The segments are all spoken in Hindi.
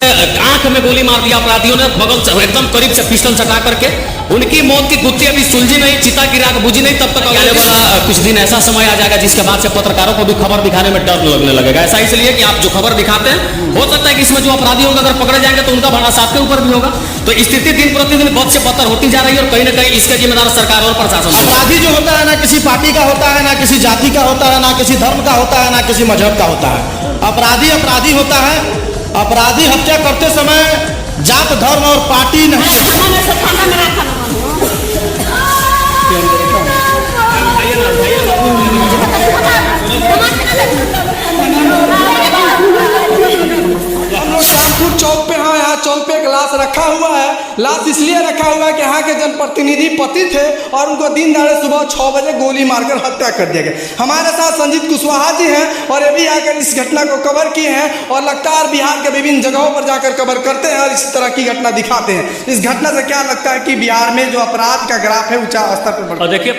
आंख में गोली मार दिया अपराधियों ने, बगल से एकदम करीब से पिस्टल सटा करके। उनकी मौत की गुत्थी अभी सुलझी नहीं, चिता की राख बुझी नहीं, तब तक आने वाला कुछ दिन ऐसा समय आ जाएगा जिसके बाद से पत्रकारों को भी खबर दिखाने में डर लगने लगेगा। ऐसा इसलिए कि आप जो खबर दिखाते हैं, हो सकता है कि इसमें जो अपराधी होंगे अगर पकड़े जाएंगे तो उनका भरोसा आपके ऊपर भी होगा। तो स्थिति दिन प्रतिदिन बहुत से बदतर होती जा रही है और कहीं ना कहीं इसका जिम्मेदार सरकार और प्रशासन। अपराधी जो होता है ना किसी पार्टी का होता है, ना किसी जाति का होता है, ना किसी धर्म का होता है, ना किसी मजहब का होता है। अपराधी अपराधी होता है। अपराधी हत्या करते समय जात धर्म और पार्टी नहीं शामपुर चौक पे हाँ, यहाँ चौक पे एक लाश रखा हुआ है। लाश इसलिए रखा हुआ है कि यहाँ के जनप्रतिनिधि पति थे और उनको दिन दहाड़े सुबह 6 बजे गोली मारकर हत्या कर दिया गया। हमारे साथ संजीत कुशवाहा जी हैं और ये भी आकर इस घटना को कवर किए हैं और लगातार बिहार के विभिन्न जगहों पर जाकर कवर करते हैं और इस तरह की घटना दिखाते हैं। इस घटना से क्या लगता है कि बिहार में जो अपराध का ग्राफ है ऊंचा स्तर पर बढ़। और देखिए,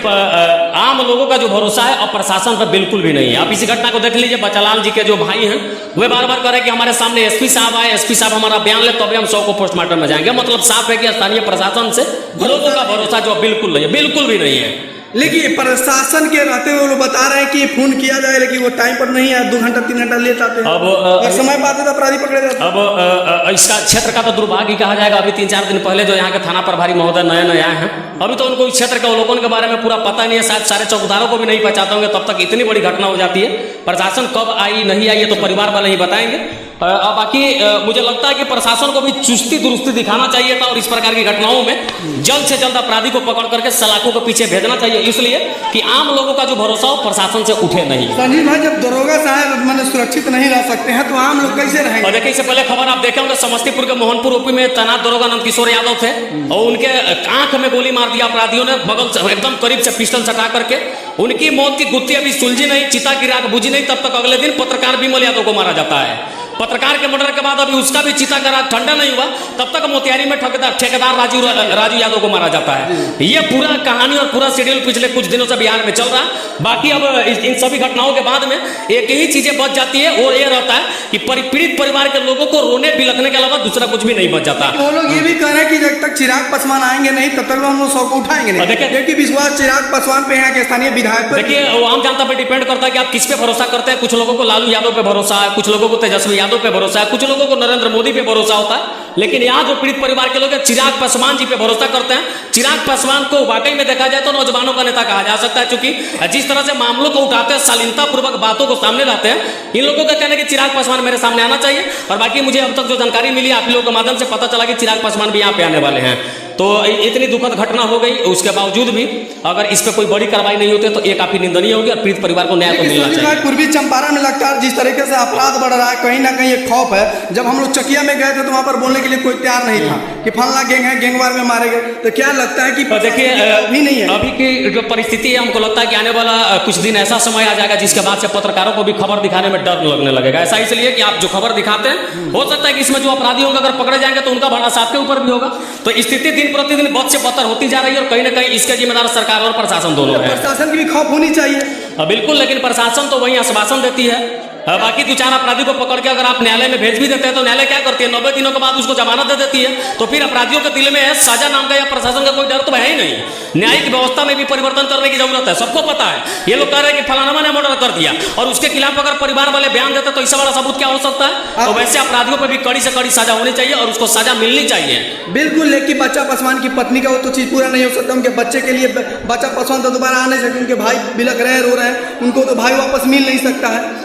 आम लोगों का जो भरोसा है और प्रशासन पर बिल्कुल भी नहीं है। आप इसी घटना को देख लीजिए, बच्चालाल जी के जो भाई हैं वे बार बार कह रहे हैं कि हमारे सामने एसपी साहब आए, एसपी साहब हमारा बयान ले तभी हम 100 को पोस्टमार्टम में जाएंगे। मतलब साफ है कि स्थानीय प्रशासन से लोगों का भरोसा जो बिल्कुल नहीं है, बिल्कुल भी नहीं है। लेकिन प्रशासन के रहते हुए लोग बता रहे हैं कि फोन किया जाए लेकिन वो टाइम पर नहीं है, 2 घंटा 3 घंटा लेट आते हैं और समय पर आते तो अपराधी पकड़े जाते हैं। अब इसका क्षेत्र का तो दुर्भाग्य कहा जाएगा। अभी 3-4 दिन पहले जो यहाँ के थाना प्रभारी महोदय नए नए आए हैं, अभी तो उनको इस क्षेत्र के अवलोकन के बारे में पूरा पता नहीं है, शायद सारे चौकीदारों को भी नहीं पहचानते होंगे। तब तक इतनी बड़ी घटना हो जाती है। प्रशासन कब आई नहीं आई ये तो परिवार वाले ही बताएंगे। अब बाकी मुझे लगता है कि प्रशासन को भी चुस्ती दुरुस्ती दिखाना चाहिए था और इस प्रकार की घटनाओं में जल्द से जल्द अपराधी को पकड़ करके सलाखों के पीछे भेजना चाहिए, इसलिए कि आम लोगों का जो भरोसा हो प्रशासन से उठे नहीं। संजीव भाई, जब दरोगा साहब मैंने सुरक्षित नहीं रह सकते हैं तो आम लोग कैसे रहेंगे? और देखिए, इससे पहले खबर आप देखे होंगे, समस्तीपुर के मोहनपुर ओपी में तैनात दरोगा नंदकिशोर यादव थे और उनके आंख में गोली मार दिया अपराधियों ने, बगल से एकदम करीब से पिस्टल सटा करके। उनकी मौत की गुत्थी अभी सुलझी नहीं, चिता की राख बुझी नहीं, तब तक अगले दिन पत्रकार विमल यादव को मारा जाता है। पत्रकार के मर्डर के बाद अभी उसका भी चिता का राख ठंडा नहीं हुआ, तब तक मोतिहारी में ठेकेदार राजू यादव को मारा जाता है। ये पूरा कहानी और पूरा शेड्यूल पिछले कुछ दिनों से बिहार में चल रहा है। बाकी अब इन सभी घटनाओं के बाद में एक ही चीजें बच जाती है और ये रहता है कि पीड़ित परिवार के लोगों को रोने बिलखने के अलावा दूसरा कुछ भी नहीं बच जाता। वो लोग ये भी कह रहे हैं कि जब तक चिराग पासवान आएंगे नहीं तब तक हम लोग 100 को उठाएंगे नहीं। देखिए, विश्वास चिराग पासवान पे यहाँ के स्थानीय विधायक पर। देखिए, वो आम जनता पे डिपेंड करता है कि आप किस पे भरोसा करते हैं। कुछ लोगों को लालू यादव पे भरोसा है, कुछ लोगों को तेजस्वी यादव पे भरोसा है, कुछ लोगों को नरेंद्र मोदी पे भरोसा होता है। लेकिन यहाँ जो पीड़ित परिवार के लोग चिराग पासवान जी पे भरोसा करते हैं। चिराग पासवान को वाकई में देखा जाए तो नौजवानों का नेता कहा जा सकता है, क्योंकि जिस तरह से मामलों को उठाते हैं, शालीनता पूर्वक बातों को सामने लाते हैं। इन लोगों का कहना है कि चिराग पासवान मेरे सामने आना चाहिए। और बाकी मुझे अब तक जो जानकारी मिली आप लोगों के माध्यम से पता चला कि चिराग पासवान भी यहाँ पे आने वाले हैं। तो इतनी दुखद घटना हो गई, उसके बावजूद भी अगर इस पर कोई बड़ी कार्रवाई नहीं होती तो ये काफी निंदनीय होगी और पीड़ित परिवार को न्याय तो मिलना चाहिए। पूर्वी चंपारण में लगता है जिस तरीके से अपराध बढ़ रहा है, कहीं ना कहीं एक खौफ है। जब हम लोग चकिया में गए थे तो वहां पर बोलने के लिए कोई तैयार नहीं था कि फलना गैंग है, गैंगवार में मारे गए। तो क्या लगता है कि देखिए, अभी नहीं है, अभी की जो परिस्थिति है, हमको लगता है कि आने वाला कुछ दिन ऐसा समय आ जाएगा जिसके बाद से पत्रकारों को भी खबर दिखाने में डर लगने लगेगा। ऐसा इसलिए कि आप जो खबर दिखाते हैं, हो सकता है कि इसमें जो अपराधी होंगे अगर पकड़े जाएंगे तो उनका भरोसा आपके ऊपर भी होगा। तो स्थिति दिन प्रतिदिन बहुत से बदतर होती जा रही है और कहीं ना कहीं इसके जिम्मेदार सरकार और प्रशासन दोनों है। प्रशासन की भी खौफ होनी चाहिए। बिल्कुल, लेकिन प्रशासन तो वही आश्वासन देती है। बाकी 2-4 अपराधी को पकड़ के अगर आप न्यायालय में भेज भी देते हैं तो न्यायालय क्या करती है, 90 दिनों के बाद उसको जमानत दे देती है। तो फिर अपराधियों के दिल में सजा नाम का या प्रशासन का कोई डर तो है ही नहीं। न्यायिक व्यवस्था में भी परिवर्तन करने की जरूरत है, सबको पता है। ये लोग कह रहे हैं कि फलाना ने मर्डर कर दिया और उसके खिलाफ अगर परिवार वाले बयान देते तो इससे बड़ा सबूत क्या हो सकता है। तो वैसे अपराधियों पर भी कड़ी से कड़ी सजा होनी चाहिए और उसको सजा मिलनी चाहिए। बिल्कुल, लेकिन बच्चा पासवान की पत्नी का वो तो चीज पूरा नहीं हो सकता। उनके बच्चे के लिए बच्चा पासवान तो दोबारा आ नहीं सकते, उनके भाई बिलख रहे हैं, रो रहे हैं, उनको तो भाई वापस मिल नहीं सकता है।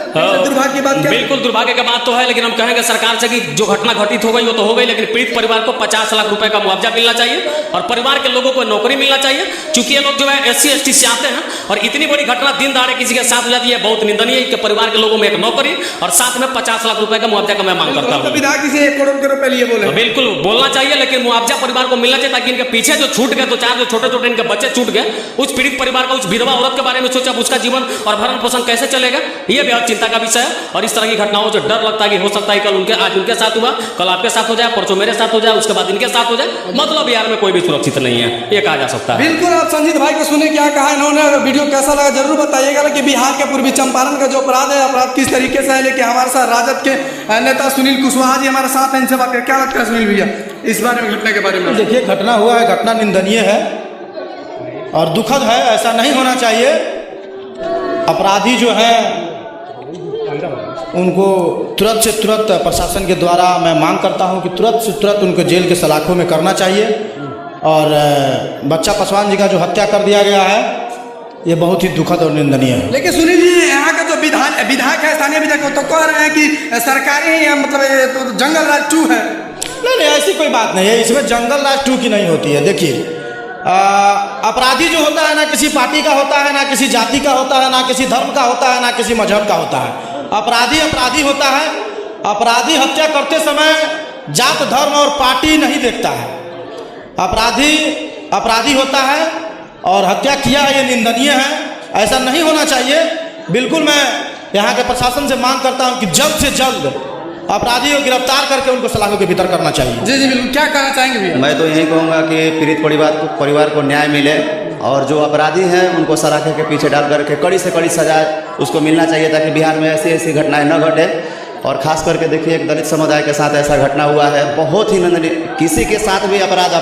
दुर्भाग्य की बात क्या? बिल्कुल दुर्भाग्य की बात तो है, लेकिन हम कहेंगे सरकार से कि जो घटना घटित हो गई वो तो हो गई, लेकिन पीड़ित परिवार को 50 लाख रुपए का मुआवजा मिलना चाहिए और परिवार के लोगों को नौकरी मिलना चाहिए। क्योंकि ये लोग जो है SC ST से आते हैं और इतनी बड़ी घटना दिन दहाड़े किसी के साथ हो जाती है, बहुत निंदनीय है कि परिवार के लोगों में एक नौकरी और साथ में 50 लाख रुपए का मुआवजा का मैं मांग करता हूँ। विधायक इसे 1 करोड़ के रुपए लिए बोले, बिल्कुल बोलना चाहिए, लेकिन मुआवजा परिवार को मिलना चाहिए ताकि इनके पीछे जो छूट गए, 2-4 जो छोटे छोटे इनके बच्चे छूट गए, उस पीड़ित परिवार का, उस विधवा औरत के बारे में सोचा, उसका जीवन और भरण पोषण कैसे चलेगा, ये बेहद चिंता का विषय है। और इस तरह की घटनाओं से डर लगता है कि हो सकता है कल उनके आज उनके साथ हुआ, कल आपके साथ हो जाए, परसों मेरे साथ हो जाए, उसके बाद इनके साथ हो जाए। मतलब बिहार में कोई भी सुरक्षित नहीं है, ये कहा जा सकता है। बिल्कुल। आप संजीत भाई को सुने क्या कहा इन्होंने, अगर वीडियो कैसा लगा जरूर बताइएगा। कि बिहार के पूर्वी चंपारण का जो अपराध है, अपराध किस तरीके से है, लेकिन हमारे साथ राजद के नेता सुनील कुशवाहा जी हमारे साथ हैं, इनसे बात करें। क्या लगता है सुनील भैया इस बारे में, घटना के बारे में? देखिए, घटना हुआ है, घटना निंदनीय है और दुखद है, ऐसा नहीं होना चाहिए। अपराधी जो है उनको तुरंत से तुरंत प्रशासन के द्वारा मैं मांग करता हूं कि तुरंत से तुरंत उनको जेल के सलाखों में करना चाहिए। और बच्चा पासवान जी का जो हत्या कर दिया गया है, ये बहुत ही दुखद और निंदनीय है। लेकिन सुनील जी, यहाँ का जो विधायक है, स्थानीय विधायक, वो तो कह रहे हैं कि सरकारी मतलब ये तो जंगल राज 2 है। नहीं, ऐसी कोई बात नहीं है, इसमें जंगल राज 2 की नहीं होती है। देखिए, अपराधी जो होता है ना किसी पार्टी का होता है, ना किसी जाति का होता है, ना किसी धर्म का होता है, ना किसी मजहब का होता है। अपराधी अपराधी होता है। अपराधी हत्या करते समय जात धर्म और पार्टी नहीं देखता है। अपराधी अपराधी होता है और हत्या किया है, ये निंदनीय है, ऐसा नहीं होना चाहिए। बिल्कुल मैं यहाँ के प्रशासन से मांग करता हूँ कि जल्द से जल्द अपराधी को गिरफ्तार करके उनको सलाखों के भीतर करना चाहिए। जी जी बिल्कुल। क्या कहना चाहेंगे भैया? मैं तो यही कहूँगा कि पीड़ित परिवार को न्याय मिले और जो अपराधी हैं उनको सलाखे के पीछे डाल करके कड़ी से कड़ी सजा उसको मिलना चाहिए, ताकि बिहार में ऐसी ऐसी घटनाएं न घटे। और खास करके देखिए, एक दलित समुदाय के साथ ऐसा घटना हुआ है, बहुत ही निंदनीय। किसी के साथ भी अपराध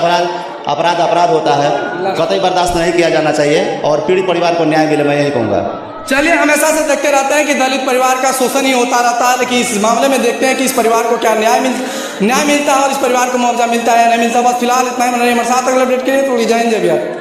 होता है, कतई बर्दाश्त नहीं किया जाना चाहिए और पीड़ित परिवार को न्याय मिले, मैं यही कहूँगा। चलिए, हमेशा से देखते रहते हैं कि दलित परिवार का शोषण ही होता रहता है, लेकिन इस मामले में देखते हैं कि इस परिवार को क्या न्याय मिलता है और इस परिवार को मुआवजा मिलता है या नहीं मिलता। बस फिलहाल इतना ही। हमारे साथ अगले अपडेट के लिए तो जय हिंद जय बिहार।